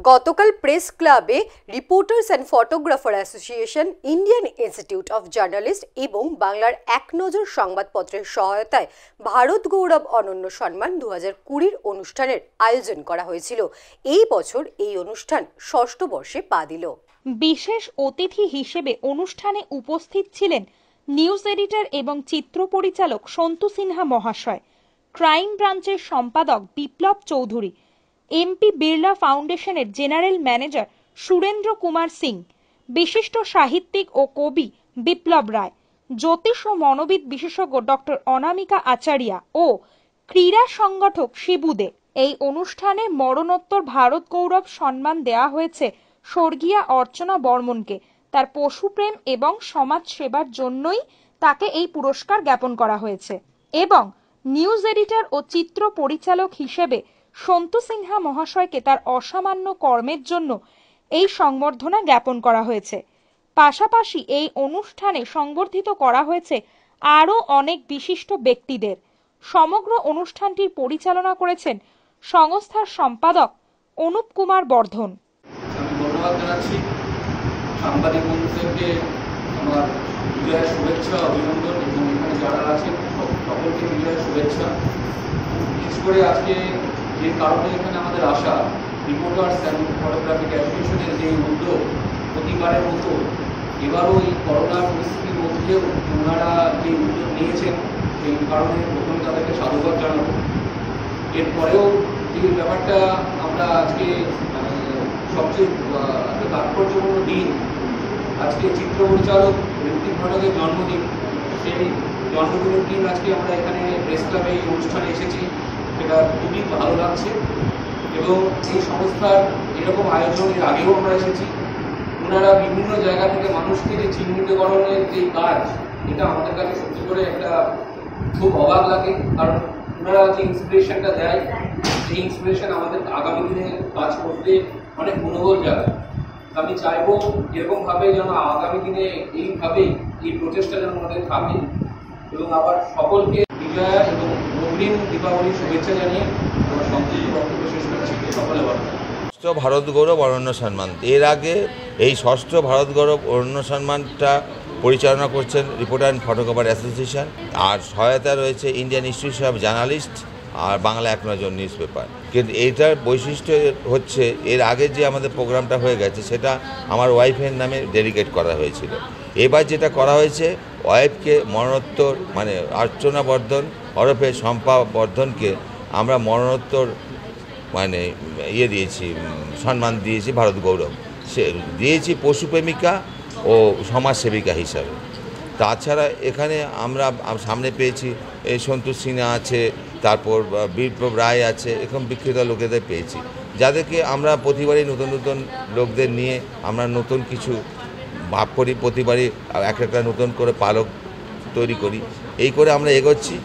গতকাল প্রেস ক্লাবে reporters and photographer association, Indian institute of journalist এবং বাংলার এক নজর সংবাদপত্রের সহায়তায় ভারত গৌরব অনন্য সম্মান 2020 অনুষ্ঠানের আয়োজন করা হয়েছিল। এই বছর এই অনুষ্ঠান ষষ্ঠ বর্ষে পা দিল। বিশেষ অতিথি হিসেবে অনুষ্ঠানে উপস্থিত ছিলেন নিউজ এডিটর এবং চিত্র পরিচালক সন্তু সিনহা মহাশয়, ক্রাইম ব্রাঞ্চের সম্পাদক বিপ্লব চৌধুরী, এমপি বিড়লা ফাউন্ডেশনের জেনারেল ম্যানেজার সুরেন্দ্র কুমার সিং, বিশিষ্ট সাহিত্যিক ও কবি বিপ্লব রায়, জ্যোতিষ ও মনোবিদ বিশেষজ্ঞ ডক্টর অনামিকা আচারিয়া ও ক্রীড়া সংগঠক শিবু দে। এই অনুষ্ঠানে মরণোত্তর ভারত গৌরব সম্মান দেওয়া হয়েছে স্বর্গীয়া অর্চনা বর্মনকে। তার পশুপ্রেম এবং সমাজ সেবার জন্যই তাকে এই পুরস্কার জ্ঞাপন করা হয়েছে এবং নিউজ এডিটর ও চিত্র পরিচালক হিসেবে সন্তু সিনহা মহাশয়কে তার অসামান্য কর্মের জন্য এই সংবর্ধনা জ্ঞাপন করা হয়েছে। পাশাপাশি এই অনুষ্ঠানে সংবর্ধিত করা হয়েছে আরও অনেক বিশিষ্ট ব্যক্তিদের। সমগ্র অনুষ্ঠানটির পরিচালনা করেছেন সংস্থার সম্পাদক অনুপ কুমার বর্ধন। আমি ধন্যবাদ জানাচ্ছি সাংবাদিক বন্ধুদেরকে, আমার বিজয়ের শুভেচ্ছা, অভিনন্দন এবং এখানে যারা আছেন সকলকে বিজয়ের শুভেচ্ছা। বিশেষ করে আজকে যে কারণে এখানে আমাদের আসা, রিপোর্টার্স অ্যান্ড ফটোগ্রাফিক অ্যাসোসিয়েশনের যে উদ্যোগ, প্রতিবারের মতো এবারও এই করোনা পরিস্থিতির মধ্যেও ওনারা যে উদ্যোগ নিয়েছেন, সেই কারণে প্রথমে তাদেরকে সাধুবাদ জানাবো। এরপরেও যে ব্যাপারটা আমরা আজকে সবচেয়ে তাৎপর্যপূর্ণ দিন, আজকে চিত্র পরিচালক ঋত্বিক ঘটকের জন্মদিন। সেই জন্মদিনের দিন আজকে আমরা এখানে প্রেস ক্লাবে এই অনুষ্ঠানে এসেছি, সেটা খুবই ভালো লাগছে। এবং এই সংস্থার এরকম আয়োজন এর আগেও আমরা এসেছি। ওনারা বিভিন্ন জায়গা থেকে মানুষকে যে চিহ্নিতকরণের যে কাজ, এটা আমাদের কাছে সত্যি করে একটা খুব অবাক লাগে। কারণ ওনারা যে ইন্সপিরেশনটা দেয়, সেই ইন্সপিরেশন আমাদের আগামী দিনে কাজ করতে অনেক মনোবল জাগায়। আমি চাইবো এরকমভাবে যেন আগামী দিনে এইভাবেই এই প্রচেষ্টা যেন আমাদের থাকে। এবং আবার সকলকে বিজয়া এবং অগ্রিম দীপাবলির শুভেচ্ছা জানিয়ে আমার সংক্ষিপ্ত বক্তব্য শেষ করছি। সকলে ভালো থাকুন। ষষ্ঠ ভারত গৌরব অরণ্য সম্মান, এর আগে এই ষষ্ঠ ভারত গৌরব অরণ্য সম্মানটা পরিচালনা করছেন রিপোর্টার অ্যান্ড ফটোগ্রাফার অ্যাসোসিয়েশন, আর সহায়তা রয়েছে ইন্ডিয়ান ইনস্টিটিউট অফ জার্নালিস্ট আর বাংলা এক নজর নিউজ পেপার। কিন্তু এইটার বৈশিষ্ট্য হচ্ছে, এর আগে যে আমাদের প্রোগ্রামটা হয়ে গেছে সেটা আমার ওয়াইফের নামে ডেডিকেট করা হয়েছিল। এবার যেটা করা হয়েছে, ওয়াইফকে মরণোত্তর মানে অর্চনা বর্ধন ওরফে শম্পা বর্ধনকে আমরা মরণোত্তর মানে দিয়েছি, সম্মান দিয়েছি ভারত গৌরব। সে দিয়েছি পশুপ্রেমিকা ও সমাজসেবিকা হিসাবে। তাছাড়া এখানে আমরা সামনে পেয়েছি সন্তোষ সিনহা আছে, তারপর বিপ্লব রায় আছে, এরকম বিখ্যাত লোকেদের পেয়েছি, যাদেরকে আমরা প্রতিবারই নতুন নতুন লোকদের নিয়ে আমরা নতুন কিছু ভাব করি, প্রতিবারই একটা নতুন করে পালক তৈরি করি। এই করে আমরা এগোচ্ছি।